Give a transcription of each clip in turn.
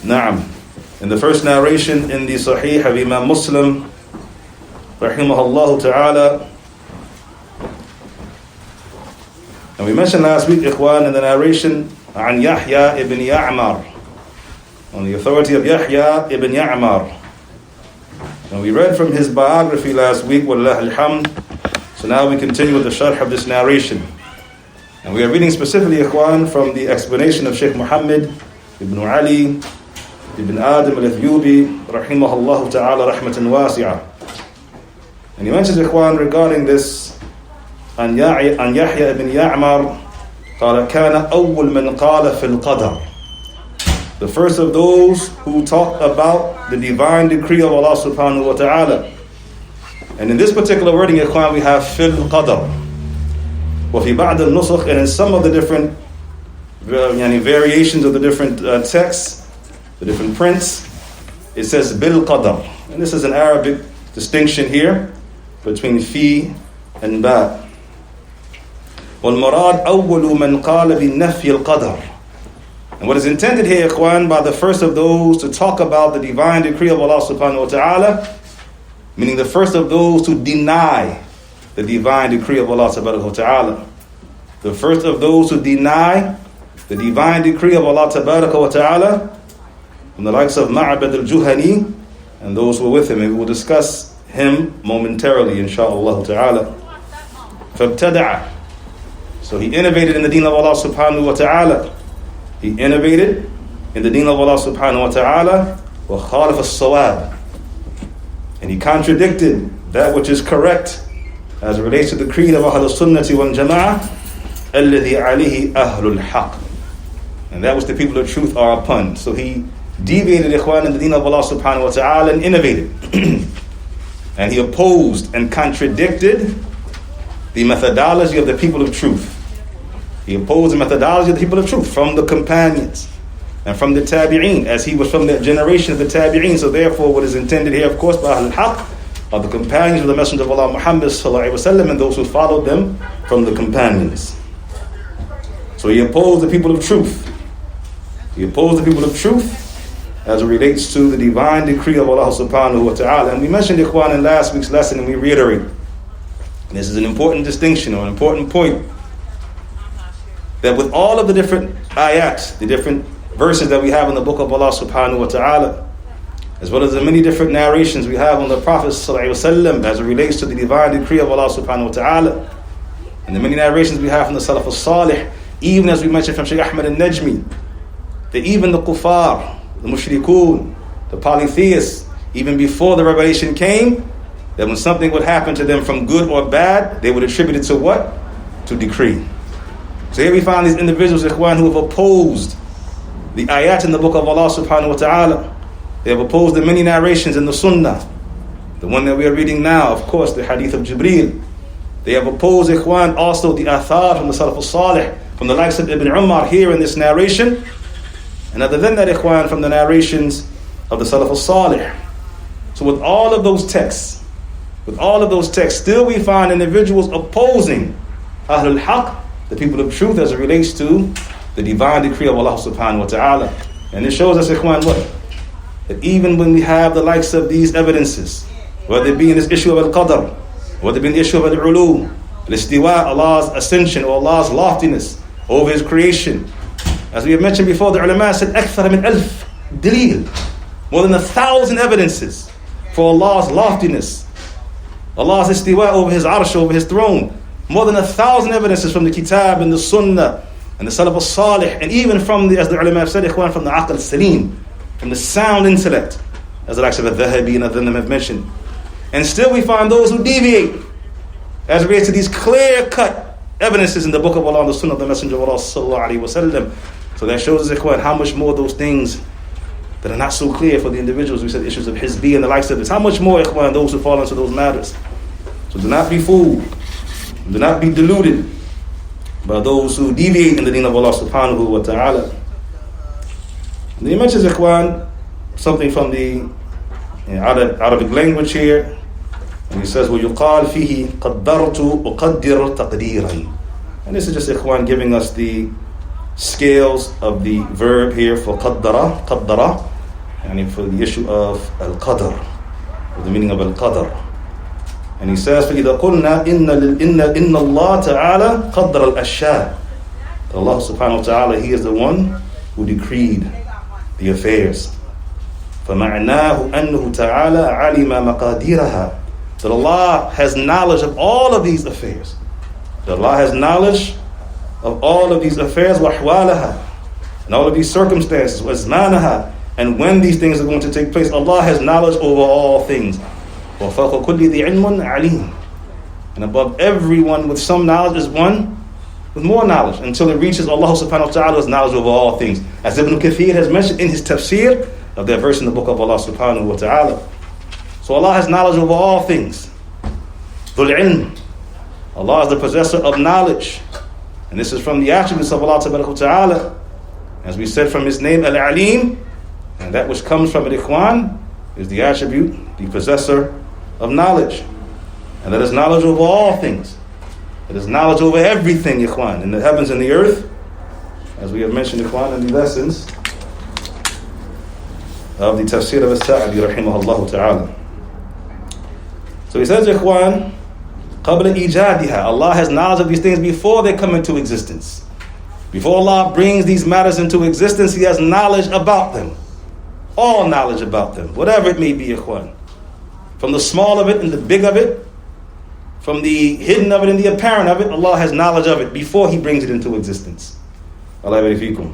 Na'am. In the first narration in the Sahih of Imam Muslim, rahimahullah ta'ala, and we mentioned last week, ikhwan, in the narration, an Yahya ibn Ya'mar, on the authority of Yahya ibn Ya'mar. And we read from his biography last week, wallah alhamd. So now we continue with the sharh of this narration. And we are reading specifically, ikhwan, from the explanation of Shaykh Muhammad ibn Ali ibn Adam al-Athiyubi, rahimahullah ta'ala rahmatan wasi'ah. And he mentions, ikhwan, regarding this, عن يحيى بن يعمر قال كان أول من قال في القدر. The first of those who talked about the divine decree of Allah subhanahu wa ta'ala. And in this particular wording, ikhwan, we have في القدر. وفي بعض النسخ, and in some of the different variations of the different texts, the different prints, it says بالقدر. And this is an Arabic distinction here between fi and ba. وَالْمُرَادْ أَوَّلُ مَنْ قَالَ بِالنَّفْيِ الْقَدَرِ. And what is intended here, ikhwan, by the first of those to talk about the divine decree of Allah subhanahu wa ta'ala, meaning the first of those to deny the divine decree of Allah subhanahu wa ta'ala. The first of those who deny the divine decree of Allah wa ta'ala, from the likes of Ma'bad al-Juhani and those who were with him. And we will discuss him momentarily, insha'Allah ta'ala. فَابْتَدَعَ. So he innovated in the deen of Allah subhanahu wa ta'ala. He innovated in the deen of Allah subhanahu wa ta'ala. وَخَالَفَ الصَّوَابِ. And he contradicted that which is correct as it relates to the creed of Ahl al-Sunnati wal-Jama'ah, الَّذِي عَلِيهِ أَهْلُ الْحَقِّ. And that which the people of truth are upon. So he deviated, ikhwan, in the deen of Allah subhanahu wa ta'ala and innovated. And he opposed and contradicted the methodology of the people of truth. He opposed the methodology of the people of truth from the companions and from the tabi'een, as he was from the generation of the tabi'een. So therefore, what is intended here, of course, by al-haq, are the companions of the Messenger of Allah Muhammad sallallahu alaihi wasallam and those who followed them from the companions. So he opposed the people of truth. He opposed the people of truth as it relates to the divine decree of Allah subhanahu wa ta'ala. And we mentioned, ikhwan, in last week's lesson, and we reiterate. This is an important distinction or an important point, that with all of the different ayat, the different verses that we have in the book of Allah subhanahu wa ta'ala, as well as the many different narrations we have on the Prophet sallallahu alaihi wasallam as it relates to the divine decree of Allah subhanahu wa ta'ala, and the many narrations we have from the Salaf al-Salih, even as we mentioned from Shaykh Ahmad al-Najmi, that even the kuffar, the mushrikun, the polytheists, even before the revelation came, that when something would happen to them from good or bad, they would attribute it to what? To decree. So here we find these individuals, ikhwan, who have opposed the ayat in the book of Allah subhanahu wa ta'ala. They have opposed the many narrations in the sunnah. The one that we are reading now, of course, the Hadith of Jibril. They have opposed, ikhwan, also the athar from the Salaf al-Salih, from the likes of Ibn Umar here in this narration. And other than that, ikhwan, from the narrations of the Salaf al-Salih. So with all of those texts, still we find individuals opposing Ahlul Haqq, the people of truth, as it relates to the divine decree of Allah subhanahu wa ta'ala. And it shows us, ikhwan, what? That even when we have the likes of these evidences, whether it be in this issue of al-qadr, whether it be in the issue of al-ulu, al-istiwa, Allah's ascension or Allah's loftiness over His creation, as we have mentioned before, the ulama said, أكثر من 1000 دليل, more than 1,000 evidences for Allah's loftiness, Allah's istiwa over His arsh, over His throne. More than 1,000 evidences from the Kitab and the Sunnah and the Salaf al-Salih, and even from the, as the ulama have said, ikhwan, from the aql al-salim, from the sound intellect, as the likes of al-Dhahabi and other them have mentioned. And still we find those who deviate as it relates to these clear-cut evidences in the book of Allah and the Sunnah of the Messenger of Allah sallallahu alaihi wasallam. So that shows us, ikhwan, how much more those things that are not so clear for the individuals. We said issues of hizbi and the likes of this. How much more, ikhwan, those who fall into those matters. So do not be fooled. Do not be deluded by those who deviate in the deen of Allah subhanahu wa ta'ala. And he mentions, ikhwan, something from the Arabic language here. And he says, وَيُقَالْ فِيهِ قَدَّرْتُ أُقَدِّرْ تَقْدِيرًا. And this is just, ikhwan, giving us the scales of the verb here for qaddara, and for the issue of al-qadr, or the meaning of al-qadr. And he says, فَإِذَا قُلْنَا إِنَّ اللَّهَ تَعَالَى قَدَّرَ الْأَشْيَاءَ. Allah subhanahu wa ta'ala, He is the one who decreed the affairs. فَمَعْنَاهُ أَنَّهُ تَعَالَى عَلِمَ مَقَادِيرَهَا. That Allah has knowledge of all of these affairs. That Allah has knowledge of all of these affairs, وَأَحْوَالَهَا, and all of these circumstances, وَأَزْمَانَهَا, and when these things are going to take place. Allah has knowledge over all things. وَفَوْقَ كُلِّ ذِي عِلْمٌ عَلِيمٌ. And above everyone with some knowledge is one with more knowledge, until it reaches Allah subhanahu wa ta'ala's knowledge over all things. As Ibn Kathir has mentioned in his tafsir of that verse in the book of Allah subhanahu wa ta'ala. So Allah has knowledge over all things. Dhul ilm. Allah is the possessor of knowledge. And this is from the attributes of Allah subhanahu wa ta'ala. As we said, from His name, Al-Alim, and that which comes from Al-Ikhwan is the attribute, the possessor of knowledge. And that is knowledge over all things. It is knowledge over everything, Ikhwan, in the heavens and the earth, as we have mentioned, Ikhwan, in the lessons of the tafsir of As-Sa'di, rahimahullah ta'ala. So he says, Ikhwan, قَبْلَ إِيجَادِهَا. Allah has knowledge of these things before they come into existence. Before Allah brings these matters into existence, He has knowledge about them. All knowledge about them, whatever it may be, Ikhwan. From the small of it and the big of it, from the hidden of it and the apparent of it, Allah has knowledge of it before He brings it into existence. Allah fikum.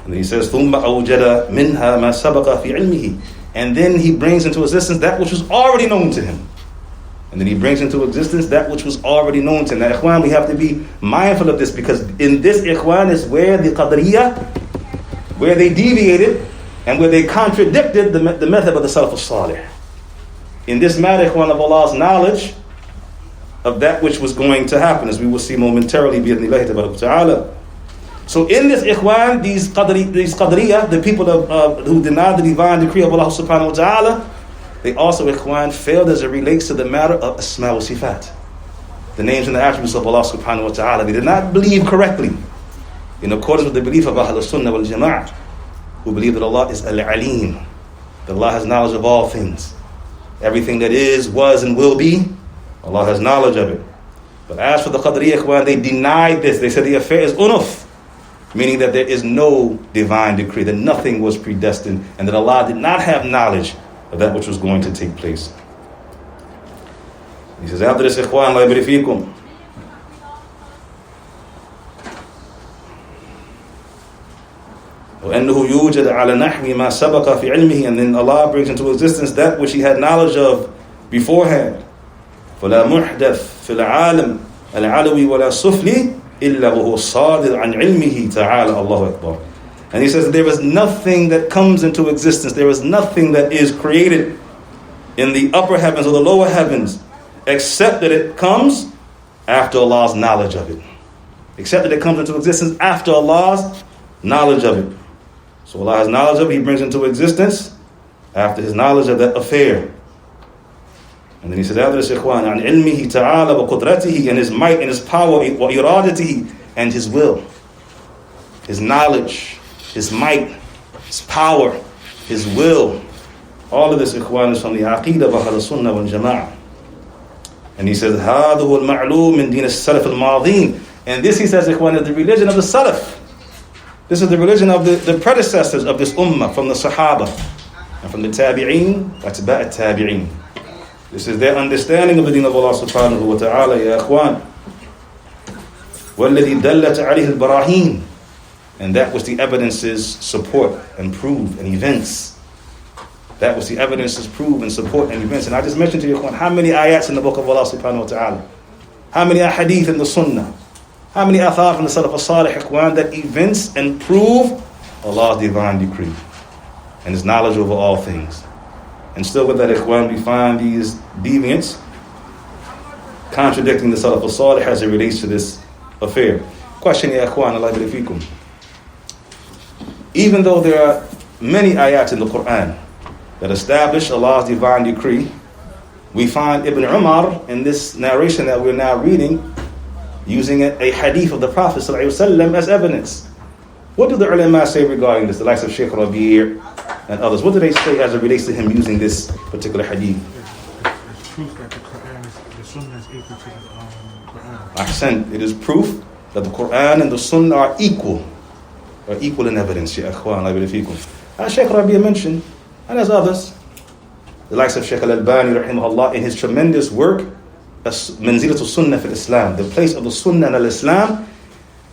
And then He says, ثُمَّ أَوْجَدَ مِنْهَا مَا سَبَقَ فِي عِلْمِهِ. And then He brings into existence that which was already known to Him. And then He brings into existence that which was already known to Him. Now, Ikhwan, we have to be mindful of this, because in this, Ikhwan, is where the Qadariyah, where they deviated and where they contradicted the method of the Salaf al-Salih. In this matter, Ikhwan, of Allah's knowledge of that which was going to happen, as we will see momentarily, bi'idhnillahi tabaraka ta'ala. So in this, Ikhwan, these Qadariyah, the people who deny the divine decree of Allah subhanahu wa ta'ala, they also, Ikhwan, failed as it relates to the matter of Asma wa Sifat, the names and the attributes of Allah subhanahu wa ta'ala. They did not believe correctly, in accordance with the belief of Ahlul Sunnah wal Jama'ah, who believe that Allah is Al-Alim, that Allah has knowledge of all things. Everything that is, was, and will be, Allah has knowledge of it. But as for the Qadariyah, Ikhwan, they denied this. They said the affair is unuf, meaning that there is no divine decree, that nothing was predestined, and that Allah did not have knowledge of that which was going to take place. He says, after this, Ikhwan, Allah yabri fikum, وَأَنَّهُ يُوجَدْ عَلَى نَحْوِ مَا سَبَقَ فِي عِلْمِهِ. And then Allah brings into existence that which He had knowledge of beforehand. فَلَا مُحْدَثْ فِي الْعَالَمِ الْعَلَوِي وَلَا سُفْلِي إِلَّا وَهُوَ صَادِرٌ عَنْ عِلْمِهِ تَعَالَى. Allahu Akbar. And He says that there is nothing that comes into existence, there is nothing that is created in the upper heavens or the lower heavens, except that it comes after Allah's knowledge of it. Except that it comes into existence after Allah's knowledge of it. So Allah has knowledge of it, He brings into existence after His knowledge of that affair. And then He says, after this, Ikhwan, عن علمه تعالى وقدرته, and His might and His power, وإرادته, and His will. His knowledge, His might, His power, His will. All of this, Ikhwan, is from the Aqeedah of Ahlul Sunnah wal Jama'ah. And he says, هذا هو المعلوم من دين السلف الماضين. And this, he says, Ikhwan, is the religion of the Salaf. This is the religion of the predecessors of this ummah, from the Sahaba and from the Tabi'een, Atba' Tabi'een. This is their understanding of the deen of Allah subhanahu wa ta'ala, ya Ikhwan. وَالَّذِي دَلَّتْ عَلَيْهِ الْبَرَاهِينَ. And that which the evidences support and prove and events. That which the evidences prove and support and events. And I just mentioned to you, Ikhwan, how many ayats in the book of Allah subhanahu wa ta'ala? How many ahadith in the sunnah? How many athar from the Salaf al-Salih, Ikhwan, that events and prove Allah's divine decree and His knowledge over all things. And still with that, Ikhwan, we find these deviants contradicting the Salaf al-Salih as it relates to this affair. Question, ya Ikhwan, Allah fikum. Even though there are many ayats in the Quran that establish Allah's divine decree, we find Ibn Umar in this narration that we're now reading using a hadith of the Prophet ﷺ as evidence. What do the ulama say regarding this? The likes of Shaykh Rabi' and others. What do they say as it relates to him using this particular hadith? It's proof that the Quran the Sunnah is equal to the Quran. Ahsan, it is proof that the Quran and the Sunnah are equal in evidence. Ya akhwan, la ilaha fikum. As Shaykh Rabi' mentioned, and as others, the likes of Shaykh Al-Albani rahimahullah in his tremendous work, Manzilatul Sunnah fil Islam, the place of the Sunnah and al-Islam.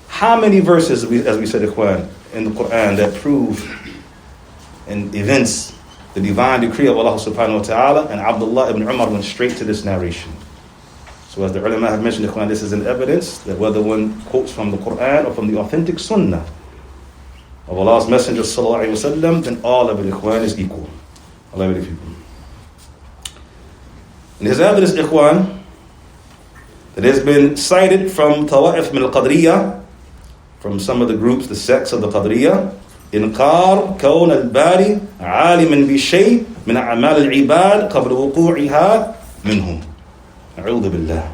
How many verses, as we said, ikhwan, in the Quran that prove and evince the divine decree of Allah subhanahu wa ta'ala? And Abdullah ibn Umar went straight to this narration. So as the ulama have mentioned, ikhwan, this is an evidence that whether one quotes from the Quran or from the authentic Sunnah of Allah's Messenger sallallahu alayhi wa sallam, then all of it, ikhwan, is equal. Allah will people. And there's evidence, ikhwan, that has been cited from Tawa'if min al-Qadriyah, from some of the groups, the sects of the Qadriyah, إنكار كون الباري عالما بشيء من أعمال العباد قبل وقوعها منهم. أعوذ بالله.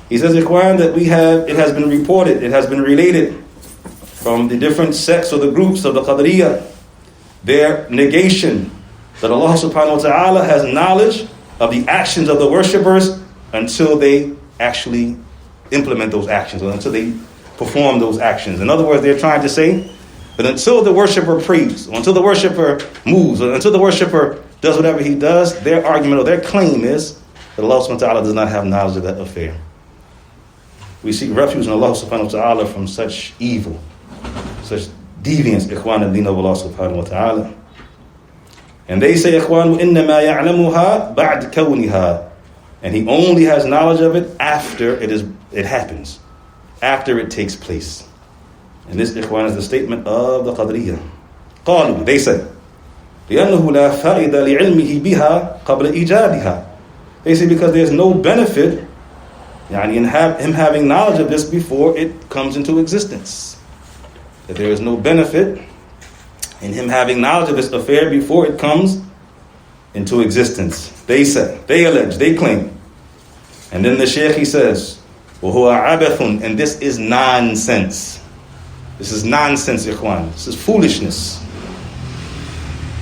He says, ikhwan, that it has been reported, it has been related from the different sects or the groups of the Qadriyah, their negation that Allah subhanahu wa ta'ala has knowledge of the actions of the worshippers until they actually implement those actions, or until they perform those actions. In other words, they're trying to say that until the worshipper prays, or until the worshipper moves, or until the worshipper does whatever he does, their argument or their claim is that Allah subhanahu wa ta'ala does not have knowledge of that affair. We seek refuge in Allah subhanahu wa ta'ala from such evil, such deviance, ikhwan al-din of Allah subhanahu wa ta'ala. And they say, ikhwan, إِنَّمَا يَعْلَمُهَا بَعْدْ كَوْنِهَا. And he only has knowledge of it after it happens, after it takes place. And this, ikhwan, is the statement of the Qadriyah. قالوا, they say, لأنه لا فائدة لعلمه بها قبل إيجادها. They say because there's no benefit in him having knowledge of this before it comes into existence. That there is no benefit in him having knowledge of this affair before it comes into existence. They say, they allege, they claim. And then the Shaykh, he says, وَهُوَ عَبَثٌ, and this is nonsense. This is nonsense, ikhwan. This is foolishness.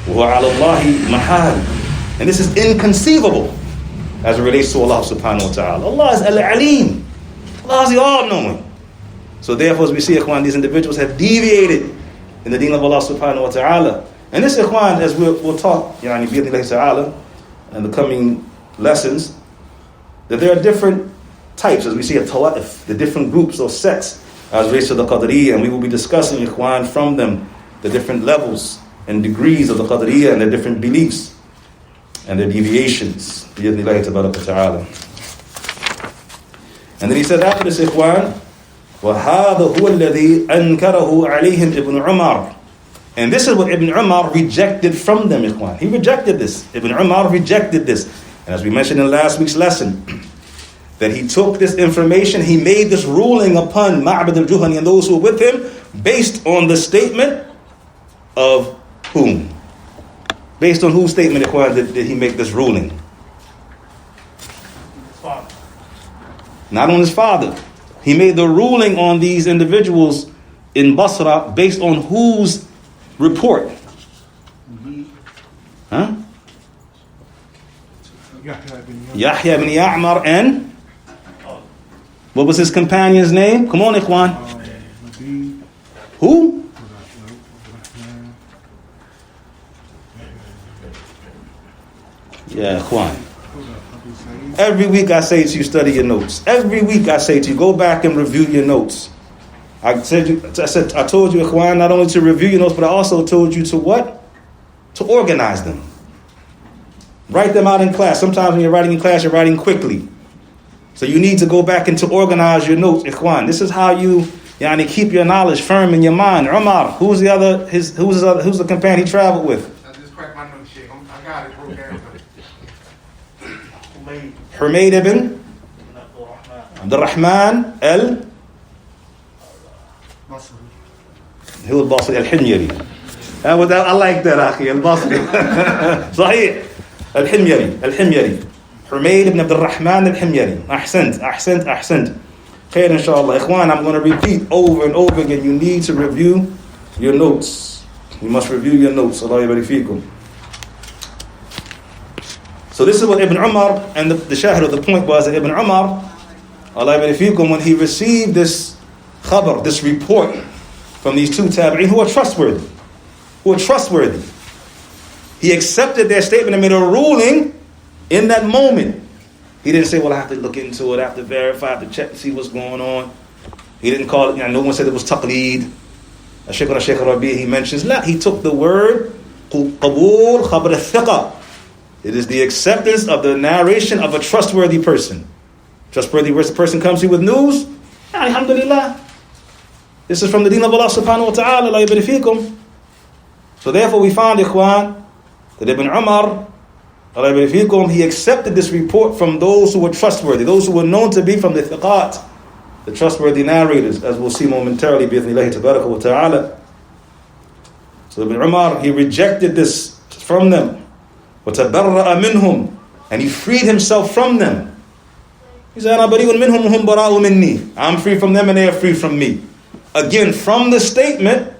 وَهُوَ عَلَى اللَّهِ مَحَالٍ, and this is inconceivable as it relates to Allah subhanahu wa ta'ala. Allah is al-alim. Allah is the all-knowing. So therefore, as we see, ikhwan, these individuals have deviated in the deen of Allah subhanahu wa ta'ala. And this, ikhwan, as we'll talk, bi'idhnillahi ta'ala, in the coming lessons, that there are different types, as we see at Tawa'if, the different groups or sects as relates to the Qadriyah, and we will be discussing, ikhwan, from them, the different levels and degrees of the Qadriyah and their different beliefs and their deviations, bi'idhnillahi ta'ala. And then he said after this, ikhwan, وَهَذَا هُوَ الَّذِي أَنْكَرَهُ عَلَيْهِمْ Ibn Umar. And this is what Ibn Umar rejected from them, ikhwan. He rejected this. Ibn Umar rejected this. And as we mentioned in last week's lesson, that he took this information, he made this ruling upon Ma'bad al-Juhani and those who were with him based on the statement of whom? Based on whose statement, ikhwan, did he make this ruling? His father. Not on his father. He made the ruling on these individuals in Basra based on whose report? Huh? Yahya ibn Ya'mar and what was his companion's name? Come on, ikhwan. Who? Yeah, ikhwan. Every week I say to you, study your notes. Every week I say to you, go back and review your notes. I told you, ikhwan, not only to review your notes, but I also told you to what? To organize them. Write them out in class. Sometimes when you're writing in class, you're writing quickly. So you need to go back and to organize your notes, ikhwan. This is how you keep your knowledge firm in your mind. Umar, who's the companion he traveled with? I just cracked my notes, Sheikh. I got it broke down. Humayd ibn Abdurrahman al هو البصري الحميري. I like that, أخي البصري. صحيح. الحميري. Humayd ibn Abdurrahman al-Himyari. أحسنت. Khair inshallah. Ikhwan, I'm going to repeat over and over again. You need to review your notes. You must review your notes. Allah yabarik fikum. So this is what Ibn Umar, and the shahid of the point was that Ibn Umar, Allah yabarik fikum, when he received this khabar, this report from these two tabi'in who are trustworthy, he accepted their statement and made a ruling in that moment. He didn't say, well, I have to look into it, I have to verify, I have to check to see what's going on. He didn't call it, no one said it was taqleed. Shaykh Rabi, he mentions, he took the word qabul khabar al-thiqa. It is the acceptance of the narration of a trustworthy person. Trustworthy person comes here with news, alhamdulillah. This is from the deen of Allah subhanahu wa ta'ala, Allah yabarik fikum. So therefore we find, ikhwan, that Ibn Umar, Allah yabarik fikum, he accepted this report from those who were trustworthy, those who were known to be from the thiqat, the trustworthy narrators, as we'll see momentarily, bi'ithnillahi tabaraka wa ta'ala. So Ibn Umar, he rejected this from them. وَتَبَرَّأَ مِنْهُمْ, and he freed himself from them. He said, أَنَا بَرِيءٌ مِنْهُمْ وَهُمْ بَرَاءٌ مِنِّي. I'm free from them and they are free from me. Again, from the statement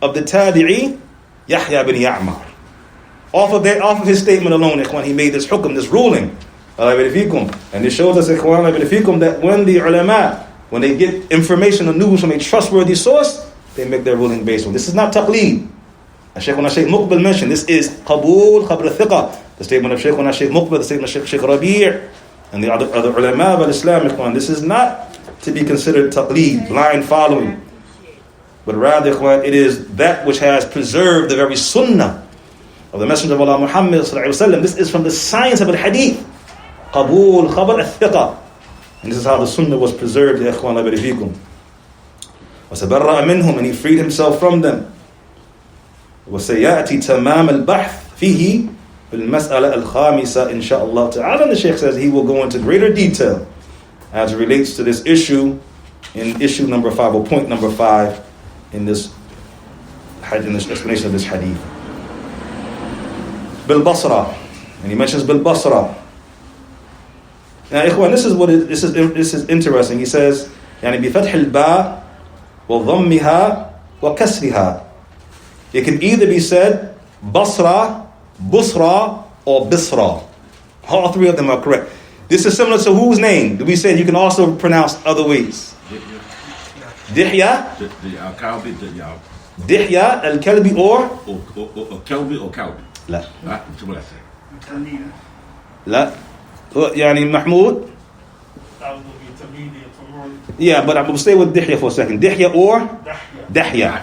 of the tabi'i, Yahya bin Ya'mar. Off of his statement alone, ikhwan, he made this hukum, this ruling. And it shows us, ikhwan, that when the ulama, when they get information or news from a trustworthy source, they make their ruling based on. This is not taqleed. Shaykh Muqbil mentioned, this is qabul khabr thiqa. The statement of Shaykh Muqbil, the statement of Shaykh Rabi' and the other ulama of Islam, ikhwan. This is not to be considered taqleed, blind following. But rather, ikhwan, it is that which has preserved the very sunnah of the Messenger of Allah Muhammad sallallahu alaihi wasallam. This is from the science of al-hadith. Qabul khabar al-thiqa. And this is how the sunnah was preserved, ya ikhwan, Allah yabarik fikum. وَسَبَرَّأَ مِنْهُمْ, and he freed himself from them. وَسَيَأْتِي تَمَامَ الْبَحْثِ فِيهِ بِالْمَسْأَلَةِ الْخَامِسَةِ إِنْ شَاءَ اللَّهُ تَعَالَى. And the Shaykh says he will go into greater detail as it relates to this issue in issue number 5, or point number 5 in this explanation of this hadith. Bil Basra, and he mentions Bil Basra. Now, ikhwan, this is interesting. He says, يعني بفتح الباء وضمها وكسرها. It can either be said Basra, Busra, or Bisra. All three of them are correct. This is similar to whose name? We said you can also pronounce other ways. Dihya, Dihya, Al-Kalbi, or Kalbi or Kalbi. لا. شو ولا شيء. لا. يعني Mahmoud. Yeah, but I will stay with Dihya for a second. Dihya or Dahya.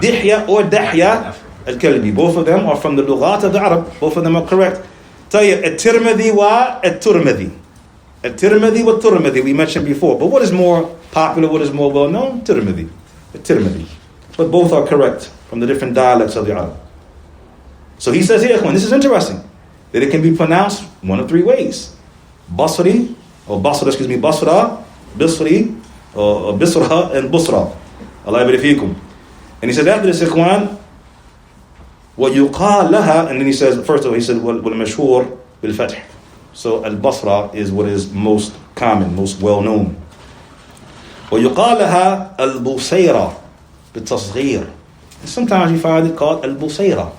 Dihya or Dahya Al-Kalbi. Both of them are from the Lughat of the Arab. Both of them are correct. طيب الترمذي والترمذي. الترمذي والترمذي we mentioned before. But what is more popular, what is more well known? Tirmidhi. الترمذي. But both are correct from the different dialects of the Arab. So he says here, this is interesting, that it can be pronounced one of three ways. Basri, or Basra, Basra, Bisri, or Bisra, and Busra. Allah yabarik fikum. And he says after this, ikhwan, وَيُقَال لَهَا, and then he says, first of all, he said, وَالْمَشْهُورِ بِالْفَتْحِ. So Al-Basra is what is most common, most well known. وَيُقَال لَهَا الْبُصَيْرَةِ بِالتَّصْغِيرِ. Sometimes you find it called Al-Busayra.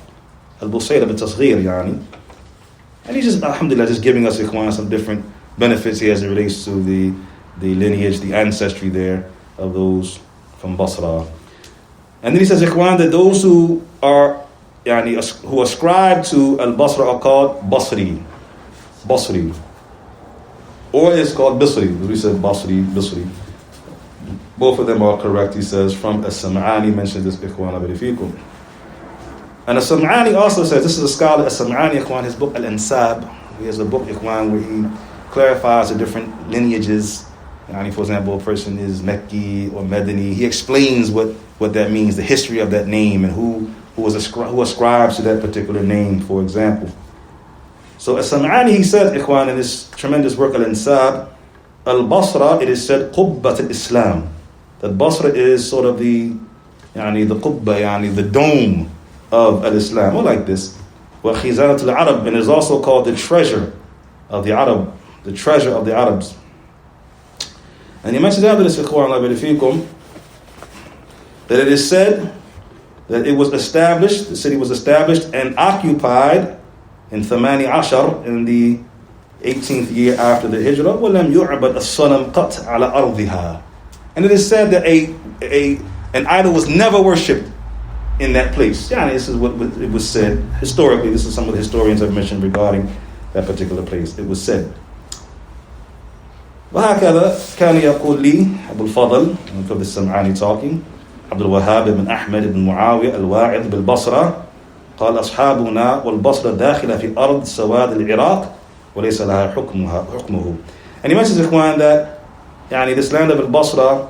Al-Busayra bit-tasghir, yani. And he's just, alhamdulillah, just giving us, ikhwan, some different benefits here as it relates to the lineage, the ancestry there of those from Basra. And then he says, ikhwan, that those who are, yani, who ascribe to Al-Basra are called Basri. Basri. Or it's called Bisri. We said Basri, Bisri. Both of them are correct, he says, from As-Sam'ani, mentioned this, ikhwan, yabarik fikum. And As-Sam'ani also says, this is a scholar, As-Sam'ani, ikhwan, his book Al-Ansab. He has a book, ikhwan, where he clarifies the different lineages. Yani, for example, a person is Mekki or Medini. He explains what that means, the history of that name, and who ascribes to that particular name, for example. So As-Sam'ani, he said, ikhwan, in this tremendous work Al-Ansab, Al-Basra, it is said, Qubbat al-Islam. That Basra is sort of the Qubba, the dome of al-Islam, or like this. Wa khizanat al-Arab, and is also called the treasure of the Arab, the treasure of the Arabs. And he mentions after this, that it is said that it was established, the city was established and occupied in Thamani Ashar, in the 18th year after the Hijrah. وَلَمْ يُعْبَدْ الصَّنَمْ قَطْ عَلَى أَرْضِهَا. And it is said that an idol was never worshipped in that place. This is what it was said historically. This is some of the historians have mentioned regarding that particular place. It was said. وهكذا كان يقول لي أبو الفضل, from the Sam'ani talking, عبد الوهاب بن أحمد بن معاوية الواعظ بالبصرة, قال أصحابنا والبصرة داخلة في أرض سواد العراق وليس لها حكمه. And he mentions, Ikhwan, that this land of al-Basra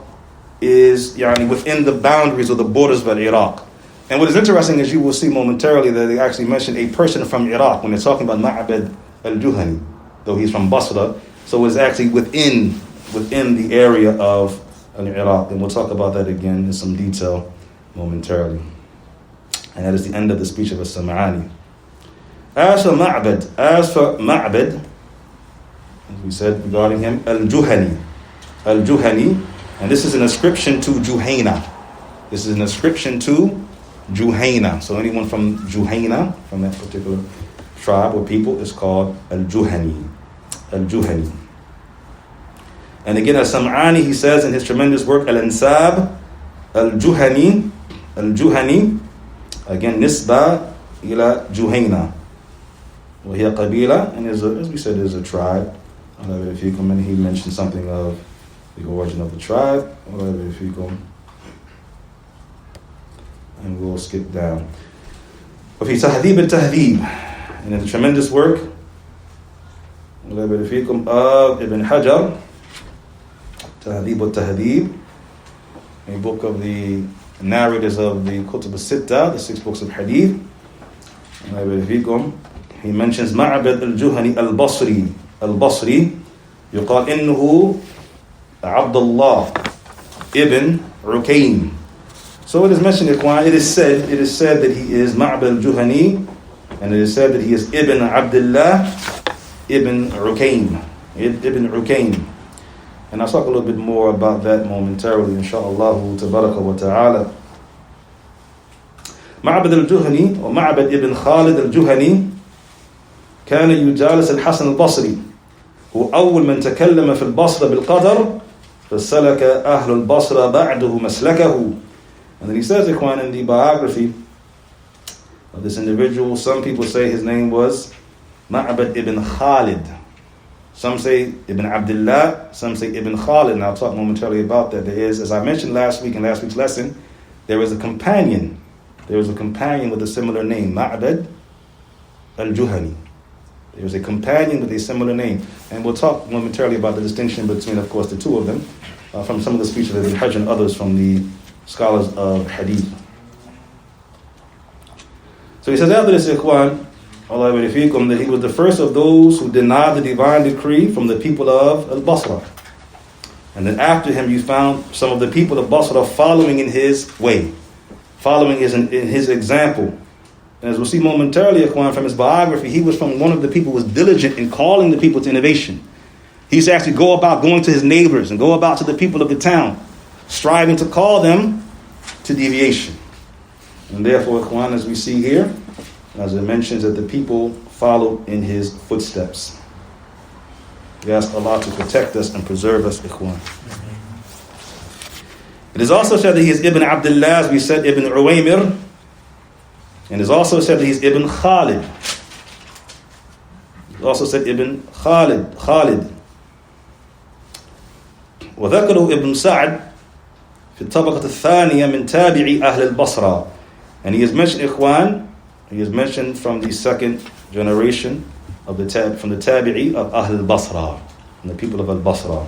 is within the boundaries or the borders of Iraq. And what is interesting is you will see momentarily that they actually mention a person from Iraq when they're talking about Ma'bad al-Juhani, though he's from Basra. So it's actually within the area of Iraq. And we'll talk about that again in some detail momentarily. And that is the end of the speech of As-Sam'ani. As for Ma'bad, as we said regarding him, Al-Juhani, and this is an ascription to Juhayna. This is an ascription to Juhayna. So anyone from Juhayna, from that particular tribe or people, is called Al-Juhani. Al-Juhani. And again, As-Sam'ani, he says in his tremendous work, Al-Ansab, Al-Juhani, again, Nisba ila Juhayna. وهي قبيلة, and as we said, is a tribe. If you come in, he mentioned something of the origin of the tribe. If you come, and we'll skip down. وفي تهذيب التهذيب, and in the tremendous work of Ibn Hajar, تهذيب التهذيب, a book of the narrators of the Kutub al-Sitta, the 6 books of Hadith. He mentions Ma'bad al-Juhani al-Basri, يقال إنه عبد الله ibn Ukaym. So it is mentioned, it is said that he is Ma'bad al-Juhani, and it is said that he is Ibn Abdullah ibn Ukaym. And I'll talk a little bit more about that momentarily, inshaAllah tabaraka wa ta'ala. Ma'bad al-Juhani, or Ma'bad ibn Khalid al-Juhani, كان يجالس الحسن البصري هو أول من تكلم في البصرة بالقدر فسلك أهل البصرة بعده مسلكه. And then he says, Ikhwan, in the biography of this individual, some people say his name was Ma'bad ibn Khalid. Some say Ibn Abdullah, some say Ibn Khalid, and I'll talk momentarily about that. There is, as I mentioned last week in last week's lesson, there was a companion. There was a companion with a similar name, Ma'bad al-Juhani. There was a companion with a similar name. And we'll talk momentarily about the distinction between, of course, the two of them, from some of the speeches of Ibn Hajj and others from the scholars of Hadith. So he says after this, Ikhwan, that he was the first of those who denied the divine decree from the people of Al-Basra. And then after him you found some of the people of Basra following in his way, following in his example. And as we'll see momentarily, Ikhwan, from his biography, he was from one of the people who was diligent in calling the people to innovation. He used to actually go about going to his neighbors and go about to the people of the town, striving to call them to deviation. And therefore, Ikhwan, as we see here, as it mentions that the people followed in his footsteps. We ask Allah to protect us and preserve us, Ikhwan. It is also said that he is Ibn Abdullah, as we said, Ibn Uwaymir. And it is also said that he is Ibn Khalid. It is also said Ibn Khalid. وذكره ابن سعد في الطبقة الثانية من تابعي أهل البصرة. And he is mentioned, Ikhwan, he is mentioned from the second generation of from the tabi'i of Ahl al-Basra, and the people of al-Basra.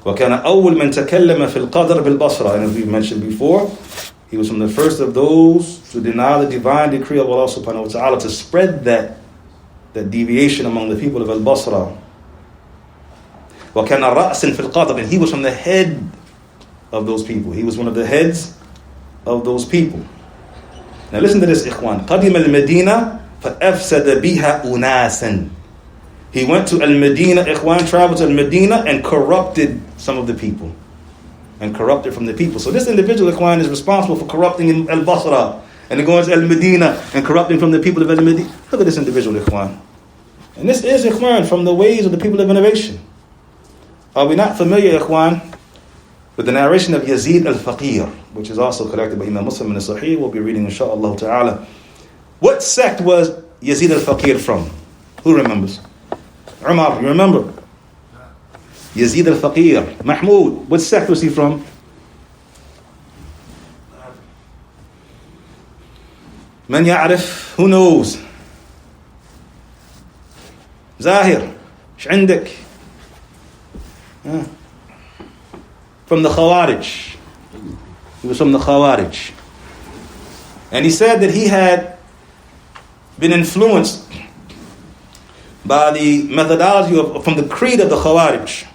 وكان أول من تكلم في القدر بالبصرة. And as we mentioned before, he was from the first of those to deny the divine decree of Allah subhanahu wa ta'ala, to spread that deviation among the people of al-Basra. وكان رأسا في القدر. And he was from the head of those people. He was one of the heads of those people. Now listen to this, Ikhwan. قدم المدينة فأفسد بها أناسا. He went to Al-Medina, Ikhwan traveled to Al-Medina and corrupted some of the people. And corrupted from the people. So this individual, Ikhwan, is responsible for corrupting in Al-Basra. And then going to Al-Medina and corrupting from the people of Al-Medina. Look at this individual, Ikhwan. And this is, Ikhwan, from the ways of the people of innovation. Are we not familiar, Ikhwan, with the narration of Yazid al-Faqir, which is also collected by Imam Muslim in the Sahih? We'll be reading, inshaAllah ta'ala. What sect was Yazid al-Faqir from? Who remembers? Umar, you remember? Yazid al-Faqir. Mahmoud, what sect was he from? Man ya'rif? Who knows? Zahir, ايش عندك? From the Khawarij. He was from the Khawarij. And he said that he had been influenced by the methodology from the creed of the Khawarij.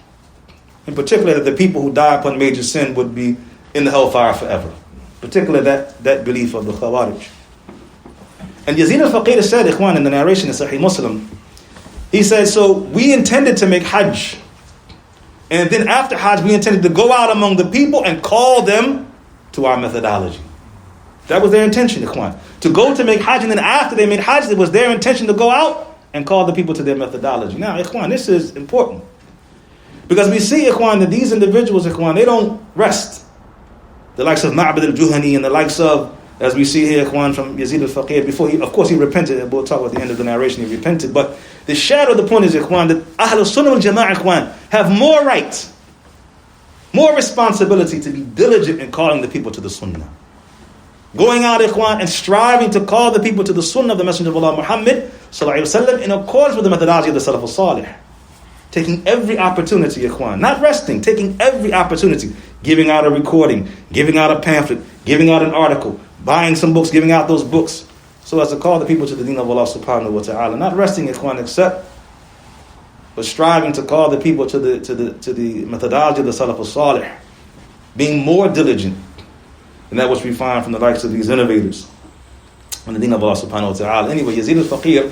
In particular, that the people who die upon major sin would be in the hellfire forever. Particularly that belief of the Khawarij. And Yazid al-Faqir said, Ikhwan, in the narration in Sahih Muslim, he said, so we intended to make Hajj. And then after Hajj, we intended to go out among the people and call them to our methodology. That was their intention, Ikhwan. To go to make Hajj, and then after they made Hajj, it was their intention to go out and call the people to their methodology. Now, Ikhwan, this is important. Because we see, Ikhwan, that these individuals, Ikhwan, they don't rest. The likes of Ma'bad al-Juhani and the likes of, as we see here, Ikhwan, from Yazid al-Faqir, before he repented. We'll talk at the end of the narration, he repented. But the shadow of the point is, Ikhwan, that Ahlul Sunnah wal Jama'ah, Ikhwan, have more right, more responsibility to be diligent in calling the people to the Sunnah. Going out, Ikhwan, and striving to call the people to the Sunnah of the Messenger of Allah, Muhammad sallallahu alaihi wasallam, in accordance with the methodology of the Salaf al-Salih. Taking every opportunity, Ikhwan, not resting, taking every opportunity, giving out a recording, giving out a pamphlet, giving out an article, buying some books, giving out those books, so as to call the people to the deen of Allah subhanahu wa ta'ala. Not resting, Ikhwan, except, but striving to call the people to the methodology of the Salaf al-Salih. Being more diligent than that which we find from the likes of these innovators on the deen of Allah subhanahu wa ta'ala. Anyway, Yazid al-Faqir,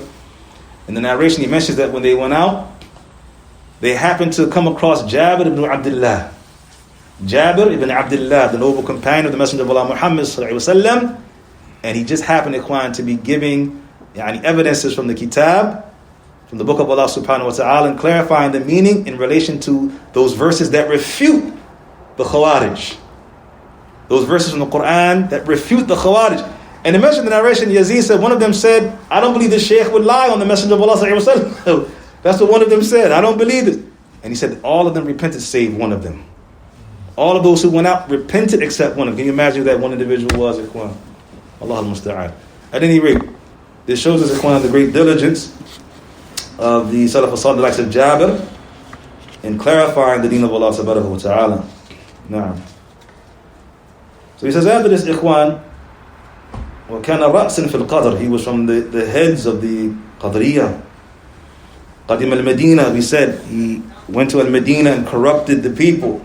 in the narration, he mentions that when they went out, they happened to come across Jabir ibn Abdullah. Jabir ibn Abdullah, the noble companion of the Messenger of Allah Muhammad sallallahu alaihi wasallam, and he just happened, Ikhwan, to be giving evidences from the Kitab, from the book of Allah subhanahu wa ta'ala, and clarifying the meaning in relation to those verses that refute the Khawarij. Those verses from the Quran that refute the Khawarij. And in the narration, Yazid said, one of them said, I don't believe the Shaykh would lie on the Messenger of Allah sallallahu alaihi wasallam. That's what one of them said. I don't believe it. And he said, all of them repented save one of them. All of those who went out repented except one of them. Can you imagine who that one individual was, Ikhwan? Allah al-Musta'an. At any rate, this shows us, Ikhwan, the great diligence of the Salaf al-Salih, like Jabir, in clarifying the deen of Allah subhanahu wa ta'ala. Now, so he says, after this, Ikhwan, وَكَانَ رَأْسٍ فِي الْقَدْرِ, he was from the heads of the Qadriyah. Qadim al-Medina, we said, he went to al-Medina and corrupted the people.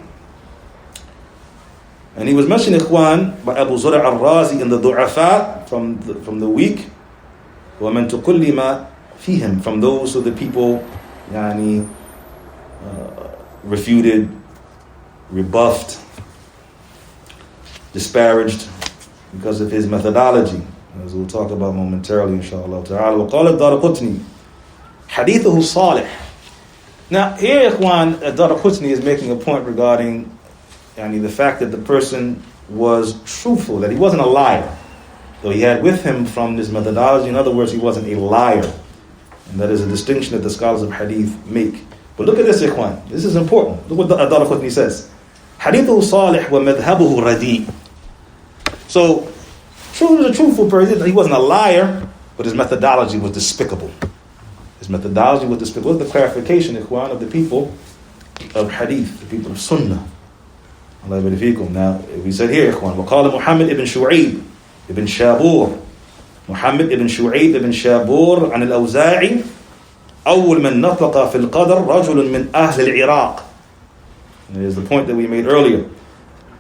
And he was mentioned, Ikhwan, by Abu Zura' al-Razi in the Du'afa, from the weak, وَمَنْ تُقُلِّ مَا فِيهِمْ, from those who the people refuted, rebuffed, disparaged because of his methodology, as we'll talk about momentarily, inshaAllah ta'ala. وَقَالَ الدَّارَقُطْنِي حَدِيثُهُ صَالِحٌ. Now, here, Ikhwan, Ad-Daraqutni is making a point regarding the fact that the person was truthful, that he wasn't a liar. Though he had with him from this methodology, in other words, he wasn't a liar. And that is a distinction that the scholars of Hadith make. But look at this, Ikhwan. This is important. Look what Ad-Daraqutni says. حَدِيثُهُ صَالِحٌ وَمَذْهَبُهُ رَدِيءٌ. So, he was a truthful person. He wasn't a liar, but his methodology was despicable. His methodology was despicable. What is the clarification, Ikhwan, of the people of Hadith, the people of Sunnah? Allah fikum. Now, we said here, Ikhwan, وَقَالَ Muhammad ibn Shu'ayb ibn Shabur. Muhammad ibn Shu'ayb ibn Shabur عن الأوزاعي أول من نطق في القدر رجل من أهل العراق. And here's the point that we made earlier.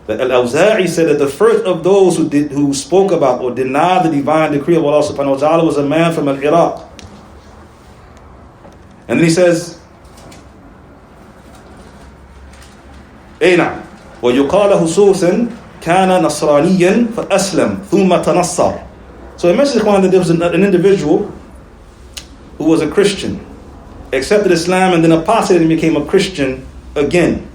That Al-Awza'i said that the first of those who spoke about or denied the divine decree of Allah subhanahu wa ta'ala was a man from Al-Iraq. And then he says, نعم ويقال خصوصا كان نصرانيا فأسلم ثم تنصر. So it mentions that there was an individual who was a Christian, accepted Islam and then apostated and became a Christian again.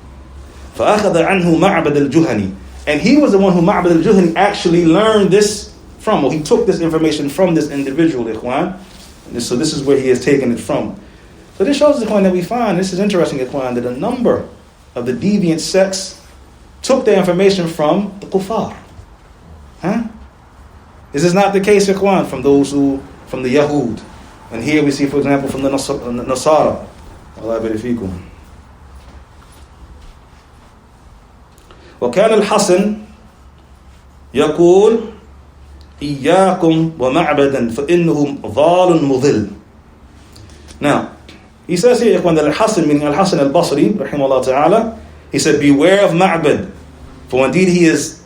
فأخذ عنه معبد الجهني. And he was the one who Ma'bad al-Juhani actually learned this from, or he took this information from this individual, ikhwan. So this is where he has taken it from. So this shows, ikhwan, that we find, this is interesting, ikhwan, that a number of the deviant sects took their information from the kuffar. This is not the case, ikhwan, from from the Yahud. And here we see, for example, from the Nasara. Allah barifikum. وكان الحسن يقول إياكم ومعبدا فإنهم ضال مضل. Now, he says here, when Al-Hasan, meaning Al-Hasan al-Basri, rahimahullah ta'ala, he said, beware of Ma'bad, for indeed he is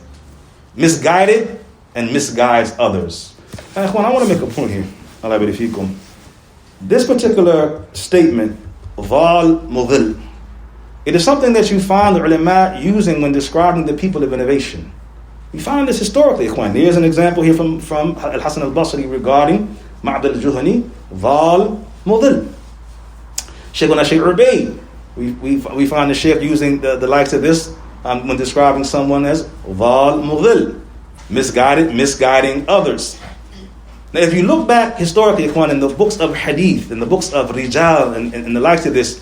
misguided and misguides others. And I want to make a point here. Allah barifikum. This particular statement, ضال مضل, it is something that you find the ulama using when describing the people of innovation. You find this historically, ikhwan. Here's an example here from Al-Hasan al-Basri regarding Ma'bad al-Juhani, ضال مضل. Shaykhuna Shaykh Ubayd, we find the Shaykh using the likes of this when describing someone as ضال مضل, misguiding others. Now if you look back historically, ikhwan, in the books of Hadith, in the books of Rijal, and the likes of this,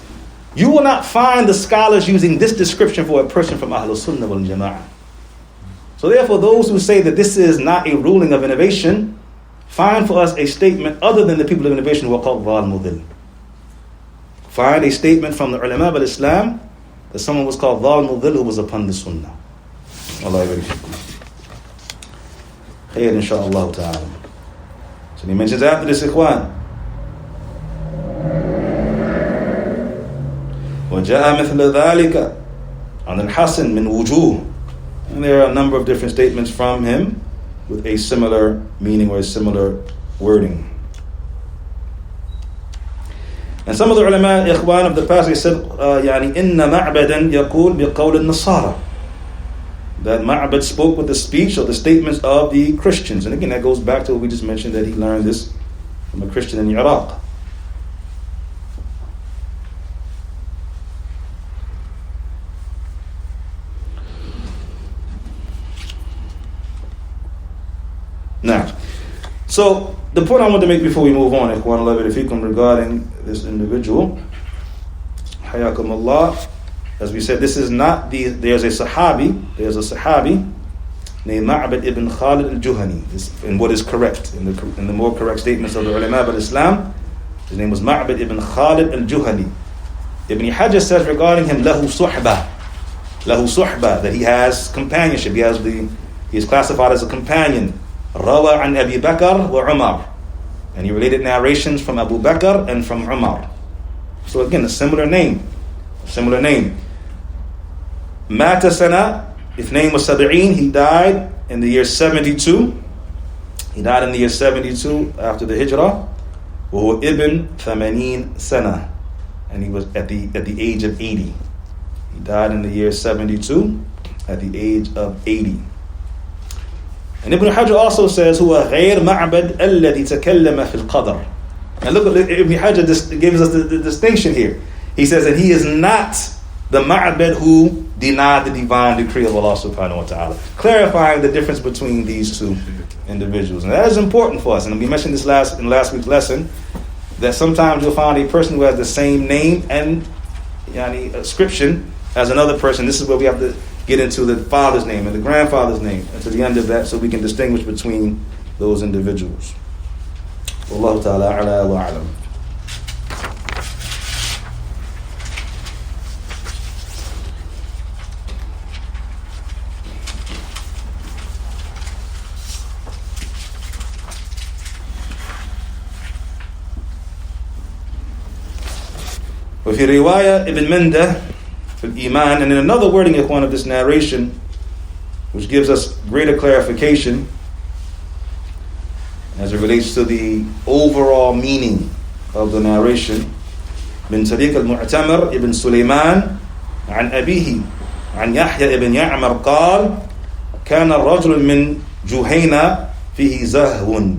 you will not find the scholars using this description for a person from Ahlul Sunnah wal Jama'ah. So therefore, those who say that this is not a ruling of innovation, find for us a statement other than the people of innovation who are called Dhal Mudil. Find a statement from the ulama of Islam that someone was called Dhal Mudil who was upon the Sunnah. Allah yabarik. Khair insha'Allah ta'ala. So he mentions after this, ikhwan, وجاء مثل ذلك عن الحسن من وجوه. And there are a number of different statements from him with a similar meaning or a similar wording. And some of the ulama, ikhwan of the past, they said, يعني إن معبدا يقول بقول النصارى. That Ma'bad spoke with the speech or the statements of the Christians. And again, that goes back to what we just mentioned, that he learned this from a Christian in Iraq. Now, so the point I want to make before we move on, Ikhwan Allah Fikum, regarding this individual, Hayakum Allah, as we said, this is not there's a Sahabi named Ma'bad ibn Khalid al-Juhani, in what is correct, in the more correct statements of the ulama of Islam. His name was Ma'bad ibn Khalid al-Juhani. Ibn Hajar says regarding him, lahu suhba, that he has companionship, he is classified as a companion. Rawa an Abi Bakr wa Umar, and he related narrations from Abu Bakr and from Umar. So again, a similar name. Mata sana, his name was Sab'een, he died in the year 72. He died in the year 72 after the Hijrah. وهو ibn 80 sana, and he was at the age of 80. He died in the year 72 at the age of 80. And Ibn Hajar also says, هو غير معبد الذي تكلم في القدر. And look, Ibn Hajar gives us the distinction here. He says that he is not the Ma'bad who denied the divine decree of Allah subhanahu wa ta'ala, clarifying the difference between these two individuals. And that is important for us. And we mentioned this in last week's lesson, that sometimes you'll find a person who has the same name and ascription as another person. This is where we have to get into the father's name and the grandfather's name, and to the end of that, so we can distinguish between those individuals. Wallahu ta'ala a'la wa a'lam. وفي رواية ابن منده al-Iman, and in another wording of this narration, which gives us greater clarification as it relates to the overall meaning of the narration, من طريق المعتمر ابن سليمان عن أبيه عن يحيى ابن يعمر قال كان الرجل من جهينة فيه زهو.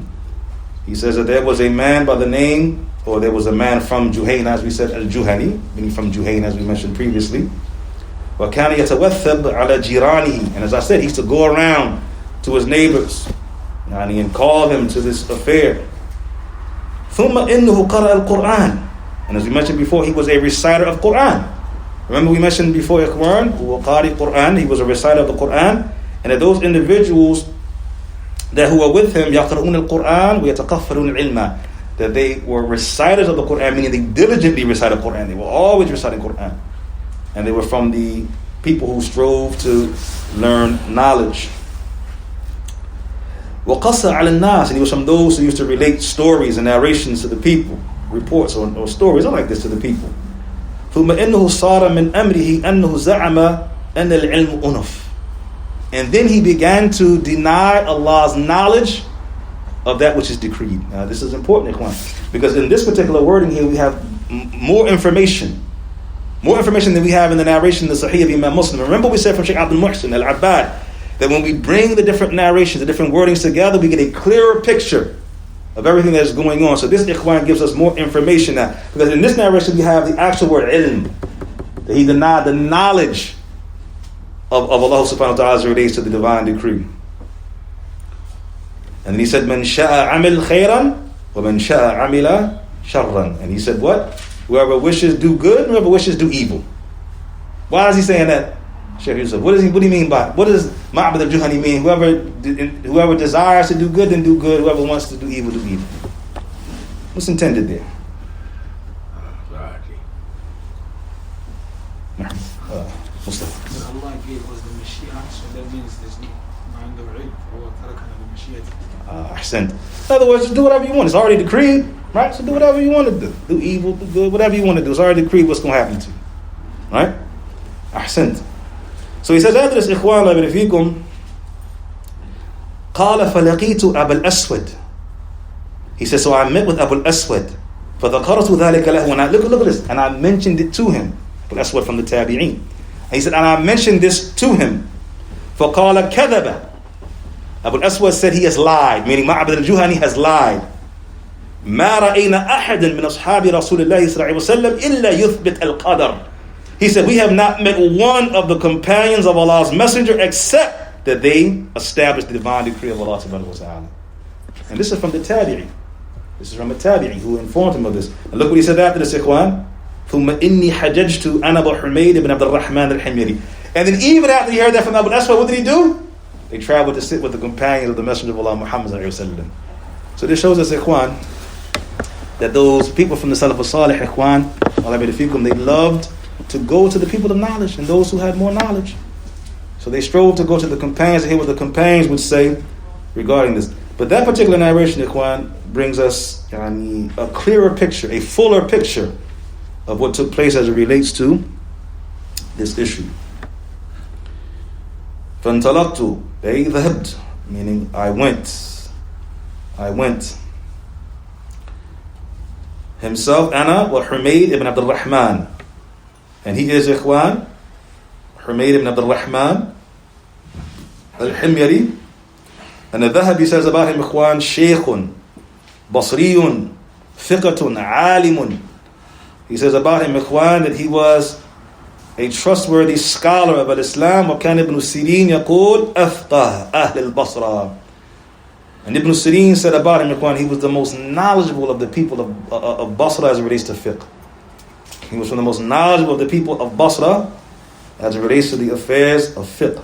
He says that there was a man by the name, or there was a man from Juhayna, as we said, al-Juhani, meaning from Juhayna, as we mentioned previously. وَكَانَ يَتَوَثَّبْ عَلَى جِيرَانِهِ. And as I said, he used to go around to his neighbors and call them to this affair. ثُمَّ إِنَّهُ قَرَأَ الْقُرْآنِ. And as we mentioned before, he was a reciter of Quran. Remember we mentioned before Quran, Quran, he was a reciter of the Quran. And that those individuals who were with him, يَقْرَؤُونَ الْقُرْآنِ وَيَتَقَفَّلُونَ الْعِلْمَ, that they were reciters of the Quran, meaning they diligently recited Quran. They were always reciting Quran. And they were from the people who strove to learn knowledge. وَقَصَّ عَلَى النَّاسِ. And he was from those who used to relate stories and narrations to the people, reports or stories like this to the people. ثُمَّ إِنَّهُ صَارَ مِنْ أَمْرِهِ أَنَّهُ زَعَمَ أَنَّ الْعِلْمُ أُنُفٌ. And then he began to deny Allah's knowledge of that which is decreed. Now this is important, Ikhwan, because in this particular wording here we have more information than we have in the narration of the Sahih of Imam Muslim. Remember we said from Shaykh Abdul Muhsin al-Abbad that when we bring the different narrations, the different wordings together, we get a clearer picture of everything that is going on. So this Ikhwan gives us more information now, because in this narration we have the actual word ilm, that he denied the knowledge of Allah subhanahu wa ta'ala as it relates to the divine decree. And then he said, "Man sha'a amil khayran, wa man sha'a amila sharran." And he said, what? Whoever wishes do good, whoever wishes do evil. Why is he saying that, Shaykh Yusuf? What do you mean by it? What does Ma'bad al-Juhani mean? Whoever desires to do good, then do good. Whoever wants to do evil, do evil. What's intended there? Mustafa. Allah gave us the Mashiach, so that means there's no mind of ilm. Ahsant. In other words, just do whatever you want. It's already decreed, right? So do whatever you want to do. Do evil, do good, whatever you want to do. It's already decreed what's going to happen to you. Right? Ahsant. So he says, after this, Ikhwan, la fikum, قال فلقيت أبا الأسود. He says, so I met with Abu al-Aswad. فذكرت ذلك له. And look at this. And I mentioned it to him. Abu al-Aswad from the Tabi'een. And he said, and I mentioned this to him. فقال كذب. Abu al-Aswad said he has lied, meaning Ma'bad al-Juhani has lied. ما رأينا أحدا من أصحاب رسول الله صلى الله عليه وسلم إلا يثبت القدر. He said, we have not met one of the companions of Allah's Messenger except that they established the divine decree of Allah subhanahu wa ta'ala. And this is from the Tabi'i. This is from a Tabi'i who informed him of this. And look what he said after this, Ikhwan. ثم إني حججت أنا أبو حميد بن عبد الرحمن الحميري. And then even after he heard that from Abu al-Aswad, what did he do? They traveled to sit with the companions of the Messenger of Allah, Muhammad sallallahu alaihi wasallam. So this shows us, Ikhwan, that those people from the Salaf al-Salih, Ikhwan, they loved to go to the people of knowledge and those who had more knowledge. So they strove to go to the companions and hear what the companions would say regarding this. But that particular narration, Ikhwan, brings us a clearer picture, a fuller picture of what took place as it relates to this issue. فانطلقت, they ذهبت, meaning I went. Himself, Ana wa Humayd ibn Abdul Rahman. And he is, Ikhwan, Humayd ibn Abdul Rahman al-Himyari. And the Dhahabi says about him, Ikhwan, Shaykhun, Basriyun, Thiqatun, Alimun. He says about him, Ikhwan, that he was a trustworthy scholar of Islam. وكان ابن سيرين يقول أفقه أهل البصرة. And Ibn Sirin said about him, Ikhwan, he was the most knowledgeable of the people of Basra as it relates to fiqh. He was from the most knowledgeable of the people of Basra as it relates to the affairs of fiqh.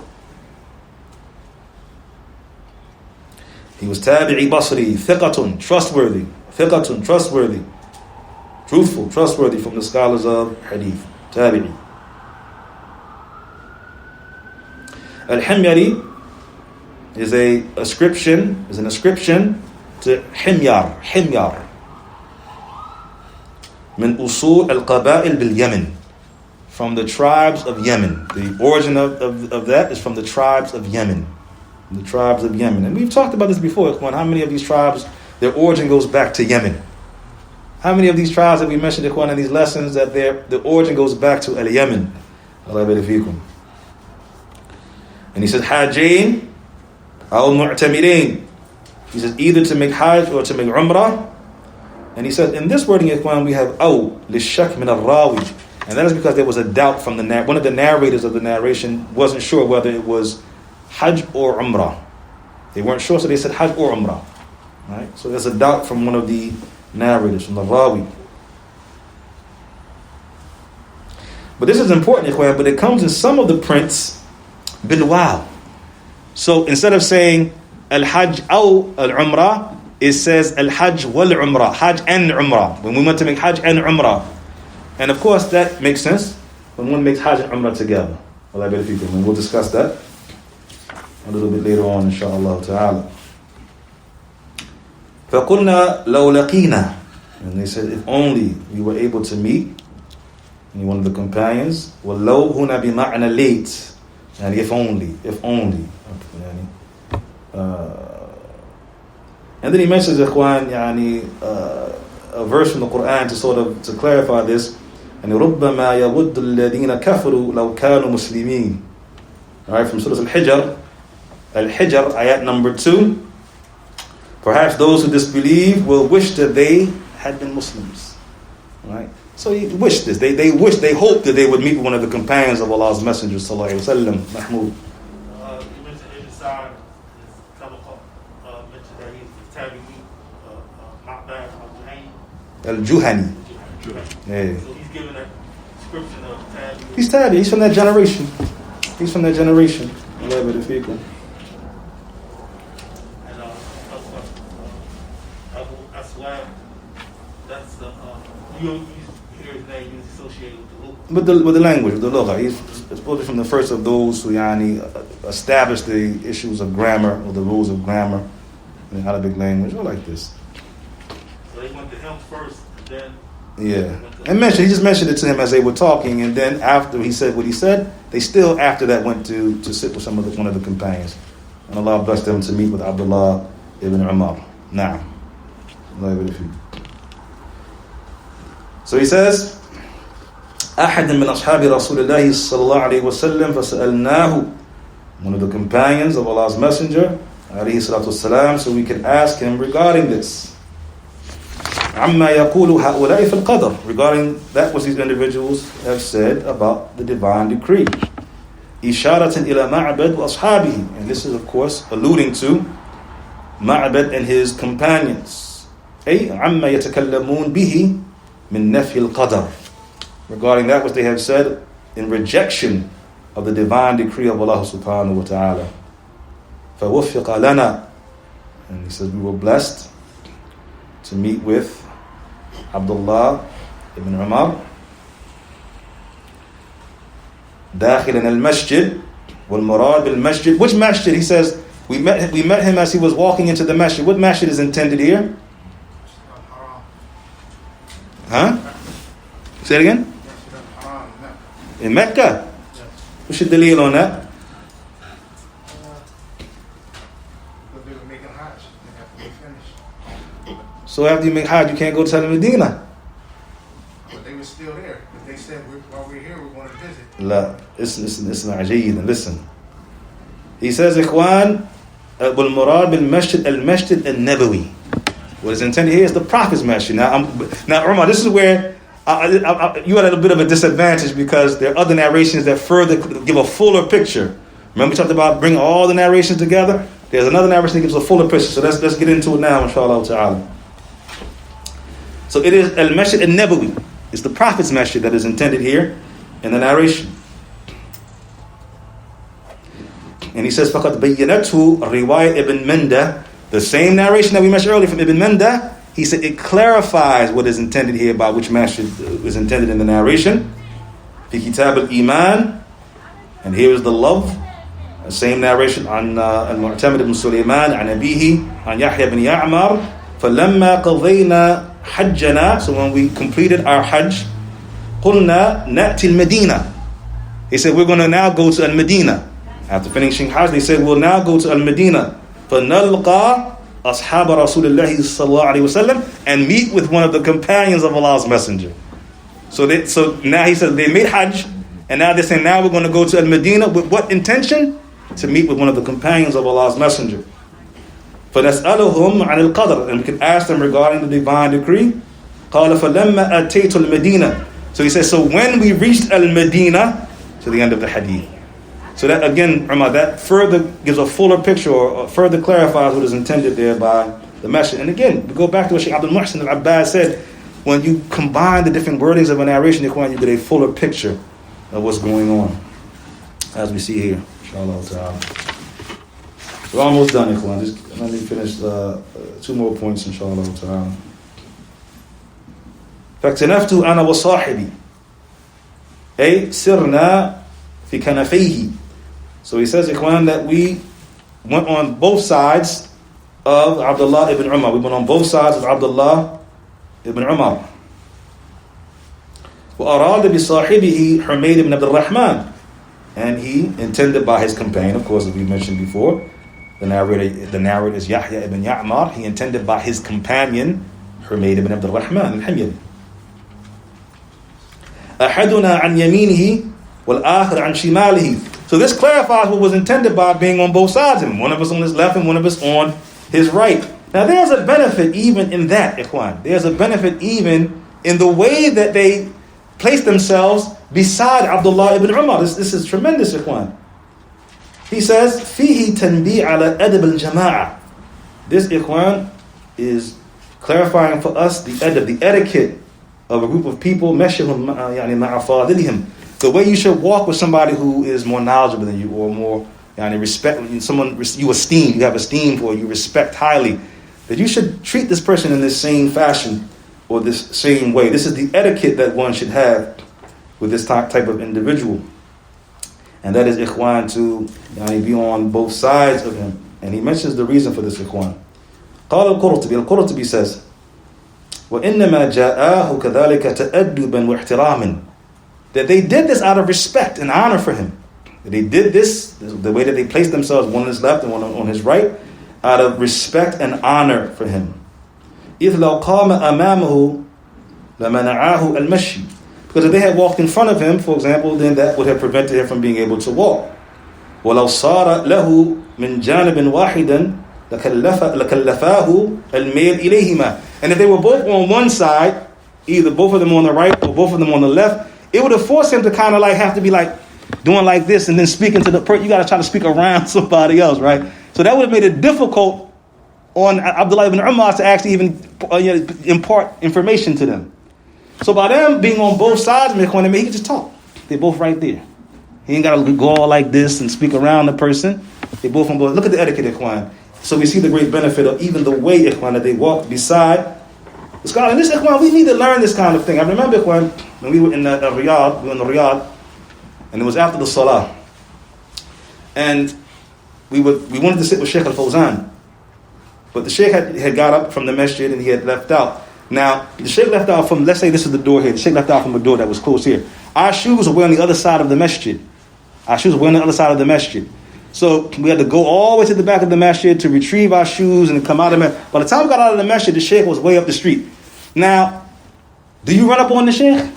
He was tabi'i Basri, thiqatun, trustworthy, truthful, trustworthy from the scholars of hadith, tabi'i. Al-Himyari is an ascription to Himyar. Min usul al-Qaba'il bil-Yemen. From the tribes of Yemen. The origin of that is from the tribes of Yemen. The tribes of Yemen. And we've talked about this before, Ikhwan, how many of these tribes, their origin goes back to Yemen. How many of these tribes that we mentioned in these lessons that the origin goes back to Al-Yaman? Allah barik fikum. And he says, Hajjain al Mu'tamidain. He says, either to make Hajj or to make Umrah. And he says, in this wording, Ikhwan, we have aw lishak min al-rawij. And that is because there was a doubt from one of the narrators of the narration wasn't sure whether it was Hajj or Umrah. They weren't sure, so they said Hajj or Umrah. Right? So there's a doubt from one of the narrators, from the Rawi. But this is important, Ikhwan, but it comes in some of the prints bil waw. So instead of saying al-Hajj aw al-Umrah, it says al-Hajj wal-Umrah, Hajj and Umrah. When we want to make Hajj and Umrah. And of course that makes sense when one makes Hajj and Umrah together. And we'll discuss that a little bit later on, inshaAllah ta'ala. فَقُلْنَا لَوْ لَقِينَا. And they said, if only we were able to meet. And one of the companions, وَاللَّوْ هُنَا بِمَعْنَا لَيْتِ. And if only. And then he mentions, Ikhwan, a verse from the Quran to clarify this. And رُبَّمَا يَوُدُّ الَّذِينَ كَفَرُوا لَوْ كَانُوا مُسْلِمِينَ. Alright, from Surah Al-Hijr. Al-Hijr, ayat number 2. Perhaps those who disbelieve will wish that they had been Muslims. Right? So he wished this. They hoped that they would meet one of the companions of Allah's Messenger, sallallahu alayhi wa sallam. Mahmoud. You mentioned inside this Tabaqah, mentioned that he's the Tabi'i, Ma'bad Al-Juhani. Yeah. So he's given a description of Tabi'i. He's Tabi. He's from that generation. Allah barik fikum. That's the you hear his name is associated with the with the language, with the lugha. He's supposed to be from the first of those who established the issues of grammar or the rules of grammar in Arabic language, or like this. So they went to him first, then he just mentioned it to him as they were talking, and then after he said what he said, they still after that went to sit with one of the companions, and Allah blessed them to meet with Abdullah ibn Umar. Now. So he says, أحد من أصحاب رسول الله صلى الله عليه وسلم فسألناه, one of the companions of Allah's Messenger عليه الصلاة والسلام, so we can ask him regarding this. عما يقول هؤلاء في القدر, regarding that which these individuals have said about the divine decree. إشارة إلى معبد وأصحابه, and this is of course alluding to Ma'bad and his companions. أي عما يتكلمون به من نفي القدر, regarding that which they have said in rejection of the divine decree of Allah subhanahu wa ta'ala. فَوُفِّقَ لَنَا, and he says we were blessed to meet with Abdullah ibn Umar داخل المسجد والمراد بالمسجد. Which masjid? He says we met him as he was walking into the masjid. What masjid is intended here? Huh? Say it again? In Mecca? What's your dalil on that? So after you make Hajj, you can't go to Medina? But they were still there. But they said, while we're here, we're going to visit. لا, listen, عجيدا, listen. He says, إخوان, والمراد بالمسجد المسجد النبوي. What is intended here is the Prophet's masjid. Now, Umar, this is where you had a bit of a disadvantage because there are other narrations that further give a fuller picture. Remember we talked about bringing all the narrations together? There's another narration that gives a fuller picture. So let's get into it now, inshallah ta'ala. So it is al-Masjid al-Nabawi. It's the Prophet's masjid that is intended here in the narration. And he says, فَقَدْ بَيَّنَتْهُ رِوَايَةِ ibn Manda. The same narration that we mentioned earlier from Ibn Manda, he said it clarifies what is intended here by which masjid is intended in the narration. في Kitab al-Iman, and here is the love. The same narration on Al-Mu'tamid ibn Sulaiman, عن أبيه, عن Yahya ibn Ya'mar. فَلَمَّا قَضَيْنَا حَجَّنَا, so when we completed our Hajj, قُلْنَا نَأْتِ الْمَدِينَةِ. He said we're going to now go to Al-Medina. After finishing Hajj, they said we'll now go to Al-Medina. فَنَلْقَى ashab Rasulullah sallallahu alaihi wasallam and meet with one of the companions of Allah's Messenger. So now he says they made Hajj, and now they're saying now we're going to go to Al-Medina with what intention? To meet with one of the companions of Allah's Messenger. فَنَسْأَلُهُمْ عَنِ الْقَدْرِ, and we can ask them regarding the divine decree. قَالَ فَلَمَّا أَتَيْتُ الْمَدِينَةِ, so he says, so when we reached Al-Medina, to the end of the hadith. So that again, Umar, that further gives a fuller picture or further clarifies what is intended there by the message. And again, we go back to what Shaykh Abdul Muhsin al-Abbas said, when you combine the different wordings of a narration, you get a fuller picture of what's going on, as we see here, inshallah ta'ala. We're almost done, Ikhwan. Just let me finish 2 more points, inshallah ta'ala. فَاكْتَنَفْتُ أَنَا وَصَاحِبِي أي سِرْنَا فِي كَنَفَيْهِ. So he says, Ikhwan, that we went on both sides of Abdullah ibn Umar. We went on both sides of Abdullah ibn Umar. وَأَرَادَ بِصَاحِبِهِ حُمَيْدِ ibn Abd al-Rahman. And he intended by his companion, of course, as we mentioned before, the narrator is Yahya ibn Ya'mar. He intended by his companion, Humayd ibn Abd al-Rahman al-Himyari. أَحَدُنَا عَنْ يَمِينِهِ وَالْآخِرَ عَنْ شِمَالِهِ. So this clarifies what was intended by being on both sides of him. One of us on his left and one of us on his right. Now there's a benefit even in that, Ikhwan. There's a benefit even in the way that they place themselves beside Abdullah ibn Umar. This is tremendous, Ikhwan. He says, فِيهِ تَنْبِيعَ عَلَى أَدَبِ الْجَمَاعَةِ. This, Ikhwan, is clarifying for us the etiquette of a group of people, مَشْيَهُمْ مَعَ فَاضِلِهِمْ. The way you should walk with somebody who is more knowledgeable than you, or more respect, someone you esteem, you have esteem for, you respect highly, that you should treat this person in this same fashion or this same way. This is the etiquette that one should have with this type of individual. And that is, Ikhwan, to be on both sides of him. And he mentions the reason for this, Ikhwan. قال Al-Qurtubi says, وَإِنَّمَا جَاءَاهُ كَذَلِكَ تَأَدُّبًا وَاحْتِرَامًا. That they did this out of respect and honor for him. That they did this, the way that they placed themselves, one on his left and one on his right, out of respect and honor for him. إِذْ لَوْ قَامَ أَمَامَهُ لَمَنَعَاهُ الْمَشِي. Because if they had walked in front of him, for example, then that would have prevented him from being able to walk. وَلَوْ صَارَ لَهُ مِنْ جَانِبٍ وَاحِدًا لَكَلَّفَاهُ الْمَيْلِ إِلَيْهِمَا. And if they were both on one side, either both of them on the right or both of them on the left, it would have forced him to kind of like have to be like doing like this and then speaking to the person. You got to try to speak around somebody else, right? So that would have made it difficult on Abdullah ibn Umar to actually even impart information to them. So by them being on both sides, he can just talk. They're both right there. He ain't got to go all like this and speak around the person. They both on both. Look at the etiquette, Ikhwan. So we see the great benefit of even the way, Ikhwan, that they walk beside the scholar. And this, Ikhwan, we need to learn this kind of thing. I remember, Ikhwan, when we were in Riyadh, and it was after the Salah. And we wanted to sit with Shaykh al-Fawzan. But the Shaykh had got up from the masjid and he had left out. Now, the Shaykh left out from, let's say this is the door here. The Shaykh left out from a door that was close here. Our shoes were on the other side of the masjid. So we had to go all the way to the back of the masjid to retrieve our shoes and come out of the masjid. By the time we got out of the masjid, the Shaykh was way up the street. Now, do you run up on the Shaykh?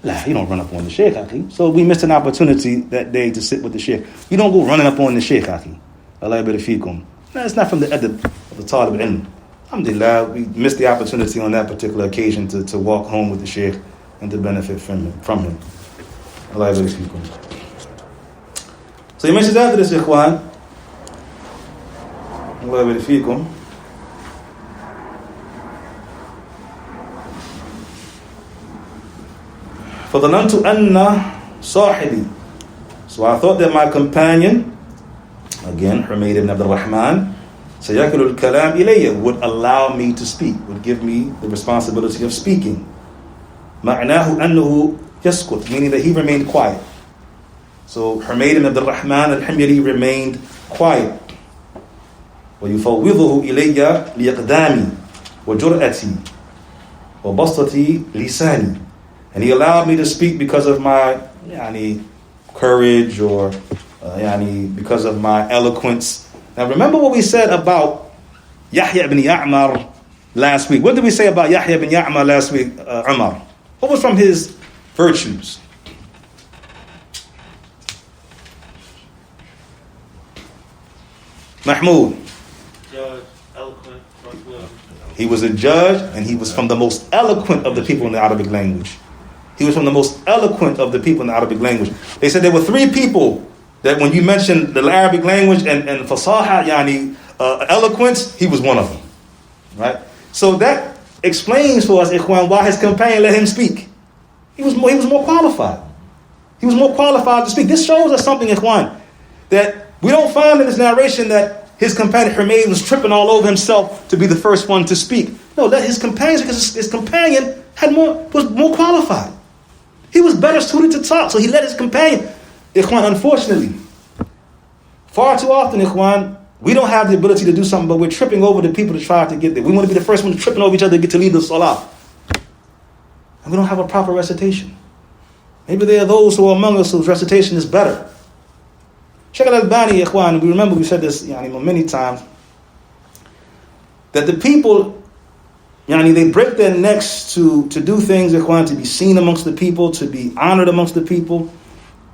Nah, you don't run up on the Shaykh, Aki. So we missed an opportunity that day to sit with the Shaykh. You don't go running up on the Shaykh, Aki. Allah barik fikum. No, it's not from the adab of the talib ilm. Alhamdulillah, we missed the opportunity on that particular occasion to walk home with the Shaykh and to benefit from him. Allah barik fikum. So he mentions after this, Ikhwan, Allah barik fikum, فَظَنَنْتُ أَنَّ صَاحِبِي. So I thought that my companion, again, Humayd ibn Abd al-Rahman, سَيَكِلُ الْكَلَامِ إِلَيَّ, would allow me to speak, would give me the responsibility of speaking. مَعْنَاهُ أَنَّهُ يَسْكُتْ, meaning that he remained quiet. So Humayd ibn Abd al-Rahman al-Himyari remained quiet. وَيُفَوِّضُهُ إِلَيَّ لِيَقْدَامِي وَجُرْأَتِي وَبَسْطَتِي لِسَانِي. And he allowed me to speak because of my courage or because of my eloquence. Now remember what we said about Yahya ibn Ya'mar last week. What did we say about Yahya ibn Ya'mar last week, Umar? What was from his virtues? Mahmoud. Judge, eloquent, trustworthy. He was a judge, and he was from the most eloquent of the people in the Arabic language. He was from the most eloquent of the people in the Arabic language. They said there were three people that when you mentioned the Arabic language and fasaha, eloquence, he was one of them. Right? So that explains for us, Ikhwan, why his companion let him speak. He was more qualified. He was more qualified to speak. This shows us something, Ikhwan, that we don't find in this narration that his companion Humayd was tripping all over himself to be the first one to speak. No, let his companion, because his companion was more qualified. He was better suited to talk, so he let his companion. Ikhwan, unfortunately, far too often, Ikhwan, we don't have the ability to do something, but we're tripping over the people to try to get there. We want to be the first one tripping over each other to get to lead the salah. And we don't have a proper recitation. Maybe there are those who are among us whose recitation is better. Shaykh al-Albani, Ikhwan, we remember we said this many times, that the people, they break their necks to do things, Ikhwan, to be seen amongst the people, to be honored amongst the people,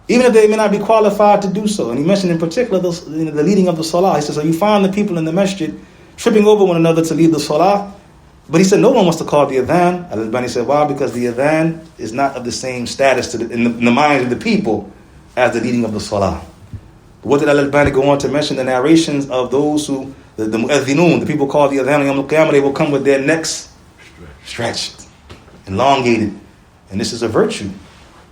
even if they may not be qualified to do so. And he mentioned in particular the leading of the salah. He says, so you find the people in the masjid tripping over one another to lead the salah. But he said no one wants to call the adhan. Al-Albani said, why? Because the adhan is not of the same status in the minds of the people as the leading of the salah. But what did Al-Albani go on to mention? The narrations of those who, the mu'adhinun, the people called the adhan, Yawm al-Qiyamah, they will come with their necks stretched, elongated. And this is a virtue.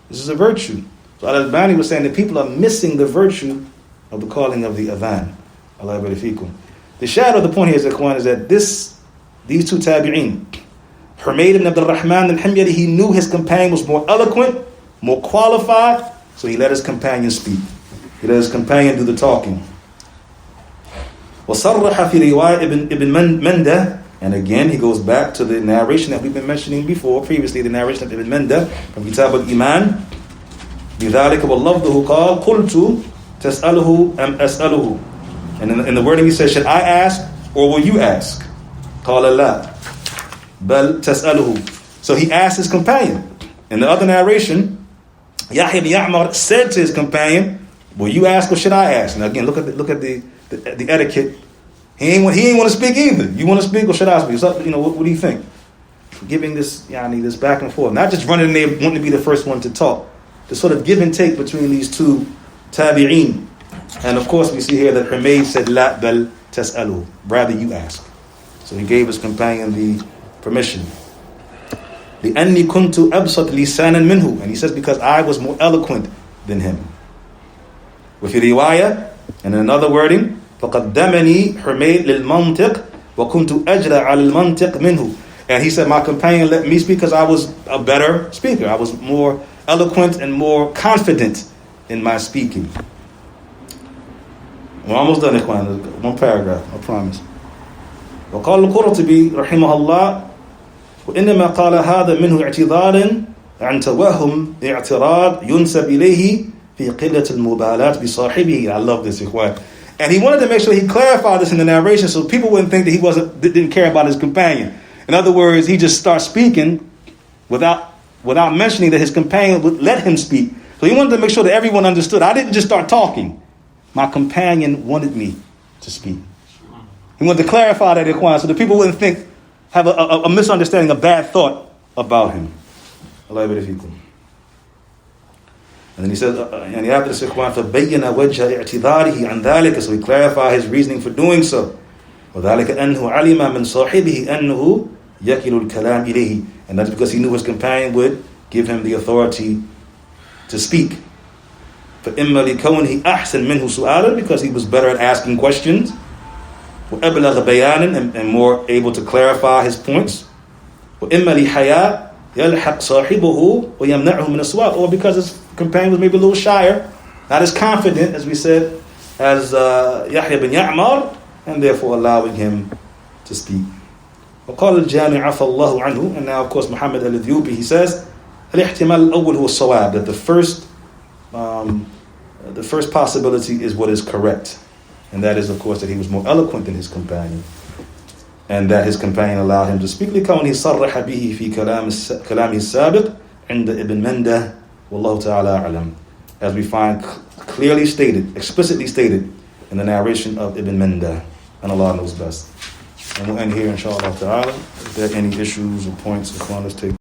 This is a virtue. So Al-Albani was saying that people are missing the virtue of the calling of the adhan. Allah barik fikum. The shadow of the point here, Ikhwan, is that these two tabi'een, Humayd ibn Abdul Rahman al-Himyari, he knew his companion was more eloquent, more qualified, so he let his companion speak. He let his companion do the talking. وَصَرَّحَ فِي رِوَايَةِ ibn Mandah, and again he goes back to the narration that we've been mentioning before, previously the narration of Ibn Mandah from Kitab al-Iman. بِذَلِكَ وَاللَّفْظُهُ قَالْ قُلْتُ تَسْأَلُهُ أَمْ أَسْأَلُهُ. And in the wording he says, should I ask or will you ask? قَالَ لَا بَلْ تَسْأَلُهُ. So he asked his companion. In the other narration, Yahya ibn Ya'mar said to his companion, will you ask or should I ask? And again, look at the etiquette. He ain't want to speak either. You want to speak or should I speak? So, what do you think? Giving this back and forth. Not just running in there wanting to be the first one to talk. The sort of give and take between these two tabi'een. And of course we see here that Humayd said, La bal tas'alu. Rather you ask. So he gave his companion the permission. لِأَنِّي كُنْتُ أَبْسَطْ لِسَانًا مِنْهُ. And he says, because I was more eloquent than him. وفي رواية, and in another wording, فَقَدَّمَنِي حُمَيْدٌ لِلْمَنْطِقِ وَكُنْتُ أَجْرَى عَلى الْمَنْطِقِ مِنْهُ. And he said, my companion let me speak because I was a better speaker. I was more eloquent and more confident in my speaking. We're almost done, Ikhwan. One paragraph, I promise. وقال القرطبي رحمه الله وإنما قال هذا منه اعتذارا عن توهم اعتراض ينسب إليه في قلة المبالاة بصاحبه. I love this, Ikhwan. And he wanted to make sure he clarified this in the narration so people wouldn't think that he didn't care about his companion. In other words, he just starts speaking without mentioning that his companion would let him speak. So he wanted to make sure that everyone understood. I didn't just start talking. My companion wanted me to speak. He wanted to clarify that, Ikhwan, so the people wouldn't have a misunderstanding, a bad thought about him. Allah barik fikum. And then he says, and after this, Ikhwan, فَبَيَّنَ وَجْهَ اعْتِذَارِهِ عَنْ ذَلِكَ. So he clarified his reasoning for doing so. وَذَلِكَ أَنْهُ عَلِمَ مِنْ صَاحِبِهِ أَنَّهُ يَكِلُ الْكَلَامِ إِلَيْهِ. And that's because he knew his companion would give him the authority to speak. فَإِمَّا لِكَوْنِهِ أَحْسَنْ مِنْهُ سُؤَالًا, because he was better at asking questions. وَأَبْلَغَ بَيَانًا, and more able to clarify his points. وَإِمَّا لِحَيَاء يَلْحَقْ صَاحِبُهُ وَيَمْنَعُهُ مِنَ السُّؤَالِ, or because his companion was maybe a little shyer, not as confident, as we said, as Yahya bin Ya'mar, and therefore allowing him to speak. وقال الجامع عفى الله عنه. And now, of course, Muhammad al-Ethiopi, he says, الاحتمال الأول هو الصواب, that the first possibility is what is correct. And that is, of course, that he was more eloquent than his companion. and that his companion allowed him to speak لكونه صرح به في كلامه السابق عند ابن منده والله تعالى أعلم, as we find clearly stated, explicitly stated in the narration of Ibn Mandah, and Allah knows best. And we'll end here inshallah ta'ala. If there are any issues or points, let's take